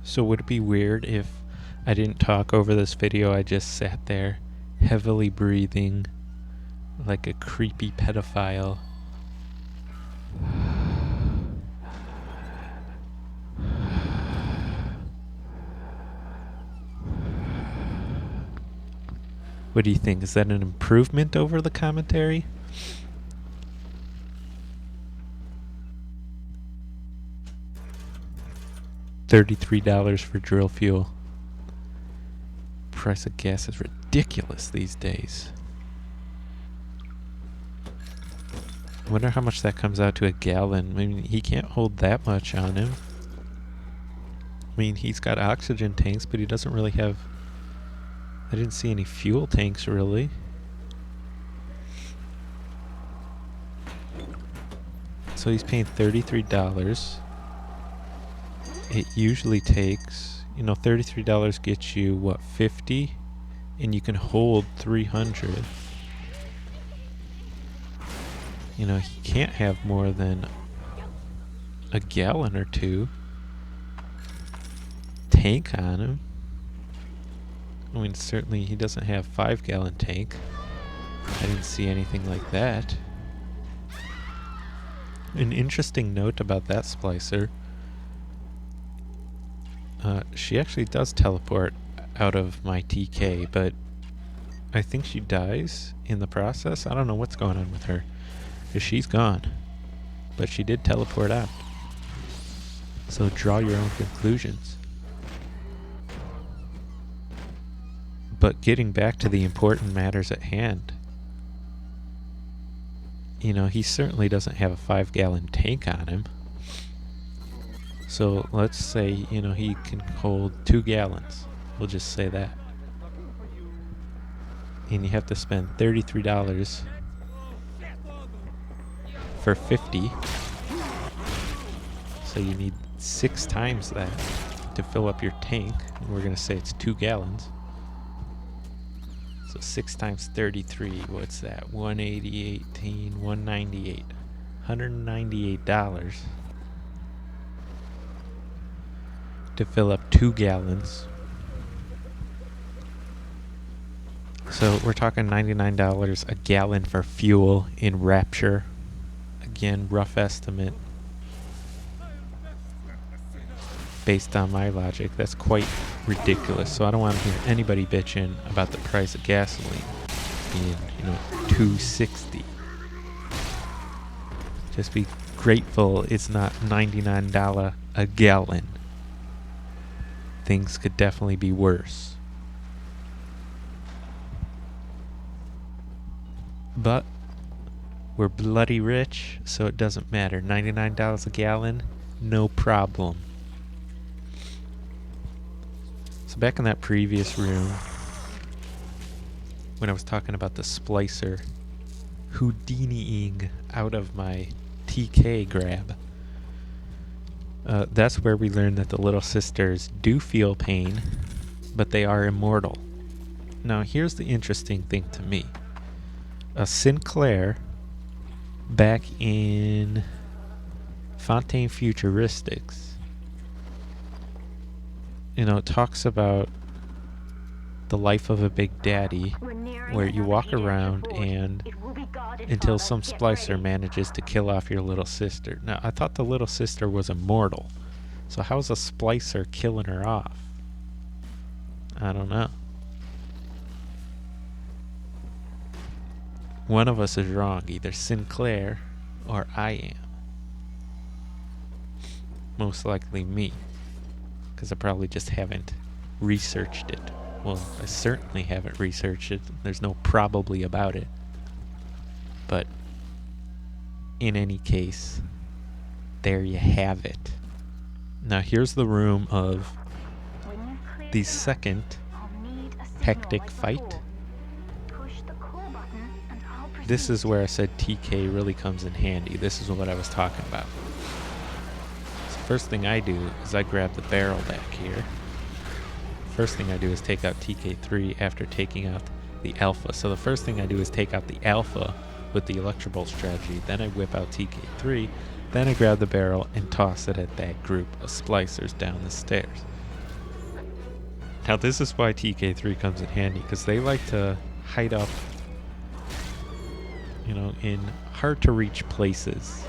So would it be weird if I didn't talk over this video, I just sat there heavily breathing like a creepy pedophile? What do you think? Is that an improvement over the commentary? $33 for drill fuel. Price of gas is ridiculous these days. I wonder how much that comes out to a gallon. I mean, he can't hold that much on him. I mean, he's got oxygen tanks, but he doesn't really have... I didn't see any fuel tanks, really. So he's paying $33. It usually takes, $33 gets you, what, 50? And you can hold 300. He can't have more than a gallon or two tank on him. I mean, certainly he doesn't have 5-gallon tank. I didn't see anything like that. An interesting note about that splicer. She actually does teleport out of my TK, but I think she dies in the process. I don't know what's going on with her. 'Cause she's gone. But she did teleport out. So draw your own conclusions. But getting back to the important matters at hand. He certainly doesn't have a 5-gallon tank on him. So let's say, he can hold 2 gallons. We'll just say that. And you have to spend $33 for 50. So you need 6 times that to fill up your tank. And we're going to say it's 2 gallons. So 6 times 33, what's that? 180, 198. $198 to fill up 2 gallons. So we're talking $99 a gallon for fuel in Rapture. Again, rough estimate. Based on my logic, that's quite ridiculous. So I don't want to hear anybody bitching about the price of gasoline being, $2.60. Just be grateful it's not $99 a gallon. Things could definitely be worse. But we're bloody rich, so it doesn't matter. $99 a gallon, no problem. So back in that previous room, when I was talking about the splicer Houdiniing out of my TK grab, that's where we learned that the little sisters do feel pain, but they are immortal. Now here's the interesting thing to me. Sinclair, back in Fontaine Futuristics, talks about the life of a big daddy, where you walk around and until some splicer manages to kill off your little sister. Now, I thought the little sister was immortal. So how's a splicer killing her off? I don't know. One of us is wrong, either Sinclair or I am. Most likely me. Because I probably just haven't researched it. Well, I certainly haven't researched it. There's no probably about it. But in any case, there you have it. Now here's the room of the second hectic fight. This is where I said TK really comes in handy. This is what I was talking about. So first thing I do is I grab the barrel back here. First thing I do is take out TK3 after taking out the alpha. So the first thing I do is take out the alpha with the electrobolt strategy. Then I whip out TK3. Then I grab the barrel and toss it at that group of splicers down the stairs. Now this is why TK3 comes in handy, because they like to hide up, you know, in hard to reach places.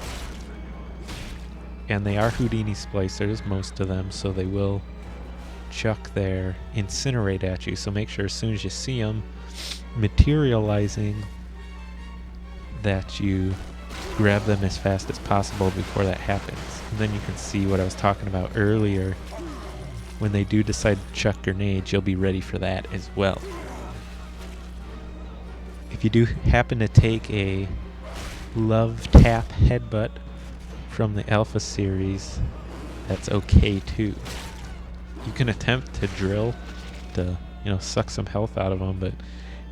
And they are Houdini splicers, most of them, so they will chuck their incinerate at you. So make sure as soon as you see them materializing that you grab them as fast as possible before that happens. And then you can see what I was talking about earlier. When they do decide to chuck grenades, you'll be ready for that as well. If you do happen to take a love tap headbutt from the Alpha series, that's okay too. You can attempt to drill to, you know, suck some health out of them, but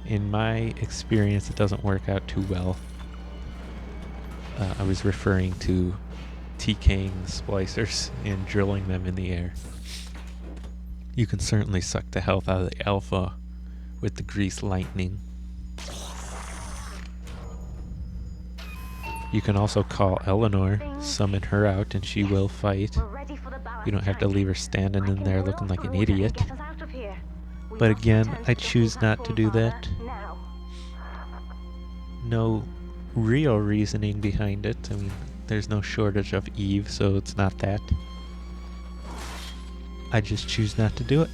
in my experience it doesn't work out too well. I was referring to TKing the splicers and drilling them in the air. You can certainly suck the health out of the Alpha with the grease lightning. You can also call Eleanor, summon her out, and she will fight. You don't have to leave her standing in there looking like an idiot. But again, I choose not to do that. No real reasoning behind it. I mean, there's no shortage of Eve, so it's not that. I just choose not to do it.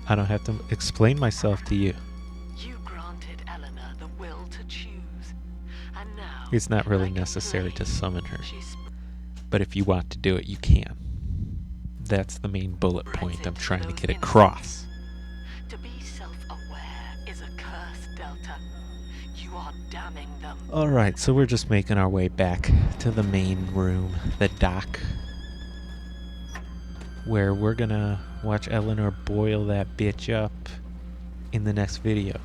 I don't have to explain myself to you. You granted Eleanor the will to choose, and now It's not really necessary to summon her. But if you want to do it, you can. That's the main bullet point I'm trying to get across. To be self-aware is a curse, Delta. You are damning them. Alright, so we're just making our way back to the main room, the dock, where we're gonna watch Eleanor boil that bitch up in the next video.